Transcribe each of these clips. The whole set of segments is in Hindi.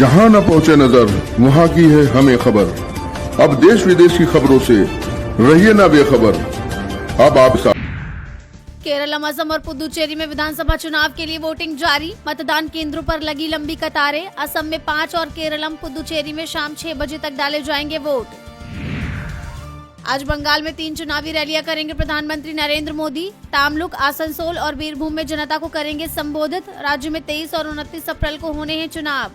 जहां न पहुंचे नजर वहां की है हमें खबर। अब देश विदेश की खबरों से रहिए ना बेखबर। अब आप केरल, असम और पुदुचेरी में विधानसभा चुनाव के लिए वोटिंग जारी। मतदान केंद्रों पर लगी लंबी कतारें। असम में 5 और केरलम पुदुचेरी में शाम 6 बजे तक डाले जाएंगे वोट। आज बंगाल में 3 चुनावी रैलियां करेंगे प्रधानमंत्री नरेंद्र मोदी। तामलुक, आसनसोल और बीरभूम में जनता को करेंगे संबोधित। राज्य में 23 और 29 अप्रैल को होने हैं चुनाव।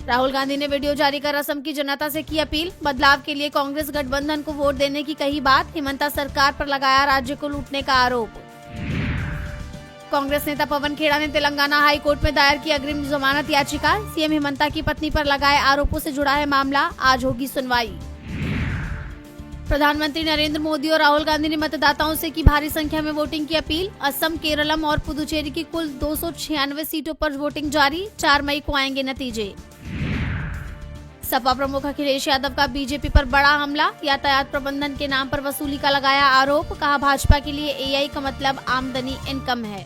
राहुल गांधी ने वीडियो जारी कर असम की जनता से की अपील। बदलाव के लिए कांग्रेस गठबंधन को वोट देने की कही बात। हिमंता सरकार पर लगाया राज्य को लूटने का आरोप। कांग्रेस नेता पवन खेड़ा ने तेलंगाना हाई कोर्ट में दायर की अग्रिम जमानत याचिका। सीएम हिमंता की पत्नी पर लगाए आरोपों से जुड़ा है मामला। आज होगी सुनवाई। प्रधानमंत्री नरेंद्र मोदी और राहुल गांधी ने मतदाताओं से की भारी संख्या में वोटिंग की अपील। असम, केरलम और पुदुचेरी की कुल 296 सीटों पर वोटिंग जारी। 4 मई को आएंगे नतीजे। सपा प्रमुख अखिलेश यादव का बीजेपी पर बड़ा हमला। यातायात प्रबंधन के नाम पर वसूली का लगाया आरोप। कहा भाजपा के लिए एआई का मतलब आमदनी इनकम है।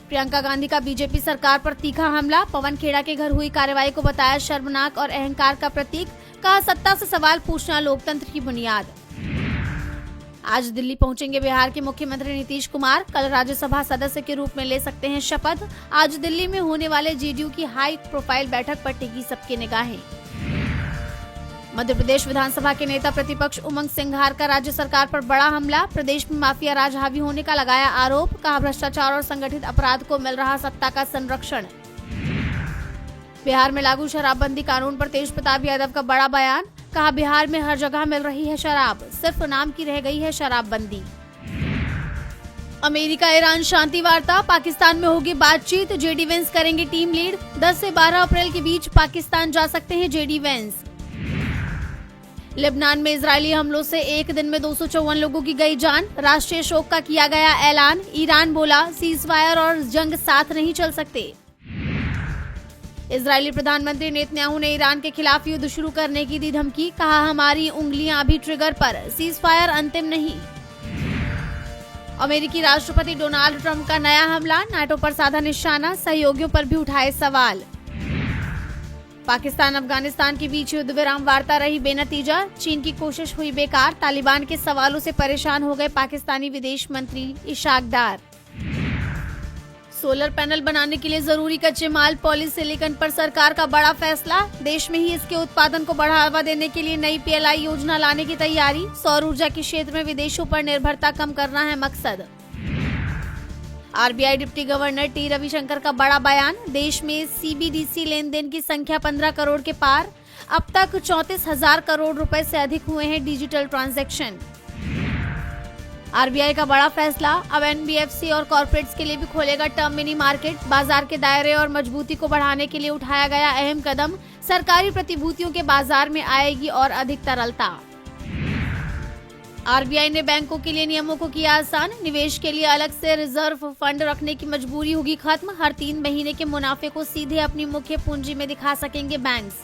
प्रियंका गांधी का बीजेपी सरकार पर तीखा हमला। पवन खेड़ा के घर हुई कार्रवाई को बताया शर्मनाक और अहंकार का प्रतीक। कहा सत्ता से सवाल पूछना लोकतंत्र की बुनियाद। आज दिल्ली पहुंचेंगे बिहार के मुख्यमंत्री नीतीश कुमार। कल राज्यसभा सदस्य के रूप में ले सकते हैं शपथ। आज दिल्ली में होने वाले जेडीयू की हाई प्रोफाइल बैठक पर टिकी सबकी निगाहें। मध्य प्रदेश विधानसभा के नेता प्रतिपक्ष उमंग सिंघार का राज्य सरकार पर बड़ा हमला। प्रदेश में माफिया राज हावी होने का लगाया आरोप। कहा भ्रष्टाचार और संगठित अपराध को मिल रहा सत्ता का संरक्षण। बिहार में लागू शराबबंदी कानून पर तेज प्रताप यादव का बड़ा बयान। कहा बिहार में हर जगह मिल रही है शराब, सिर्फ नाम की रह गई है शराबबंदी। अमेरिका ईरान शांति वार्ता। पाकिस्तान में होगी बातचीत। जेडी वेंस करेंगे टीम लीड। 10 से 12 अप्रैल के बीच पाकिस्तान जा सकते हैं जेडी वेंस। लेबनान में इजरायली हमलों से एक दिन में 254 लोगों की गई जान। राष्ट्रीय शोक का किया गया ऐलान। ईरान बोला सीजफायर और जंग साथ नहीं चल सकते। इजरायली प्रधानमंत्री नेतन्याहू ने ईरान के खिलाफ युद्ध शुरू करने की दी धमकी। कहा हमारी उंगलियां अभी ट्रिगर पर, सीजफायर अंतिम नहीं। अमेरिकी राष्ट्रपति डोनाल्ड ट्रंप का नया हमला। नाटो पर साधा निशाना। सहयोगियों पर भी उठाए सवाल। पाकिस्तान अफगानिस्तान के बीच युद्ध विराम वार्ता रही बेनतीजा। चीन की कोशिश हुई बेकार। तालिबान के सवालों से परेशान हो गए पाकिस्तानी विदेश मंत्री इशाक डार। सोलर पैनल बनाने के लिए जरूरी कच्चे माल पॉलीसिलिकॉन पर सरकार का बड़ा फैसला। देश में ही इसके उत्पादन को बढ़ावा देने के लिए नई पीएलआई योजना लाने की तैयारी। सौर ऊर्जा के क्षेत्र में विदेशों पर निर्भरता कम करना है मकसद। RBI deputy governor T Ravishankar का बड़ा बयान। देश में सीबीडीसी लेन देन की संख्या 15 करोड़ के पार। अब तक 34,000 करोड़ रुपए से अधिक हुए हैं डिजिटल ट्रांजैक्शन। आरबीआई का बड़ा फैसला। अब एनबीएफसी और कॉर्पोरेट्स के लिए भी खोलेगा टर्म मिनी मार्केट। बाजार के दायरे और मजबूती को बढ़ाने के लिए उठाया गया अहम कदम। सरकारी प्रतिभूतियों के बाजार में आएगी और अधिक तरलता। आरबीआई ने बैंकों के लिए नियमों को किया आसान। निवेश के लिए अलग से रिजर्व फंड रखने की मजबूरी होगी खत्म। हर 3 महीने के मुनाफे को सीधे अपनी मुख्य पूंजी में दिखा सकेंगे बैंक्स।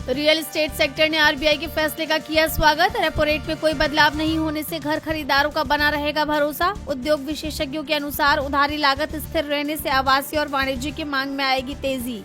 रियल एस्टेट सेक्टर ने आरबीआई के फैसले का किया स्वागत। रेपो रेट में कोई बदलाव नहीं होने से घर खरीदारों का बना रहेगा भरोसा। उद्योग विशेषज्ञों के अनुसार उधारी लागत स्थिर रहने से आवासीय और वाणिज्य की मांग में आएगी तेजी।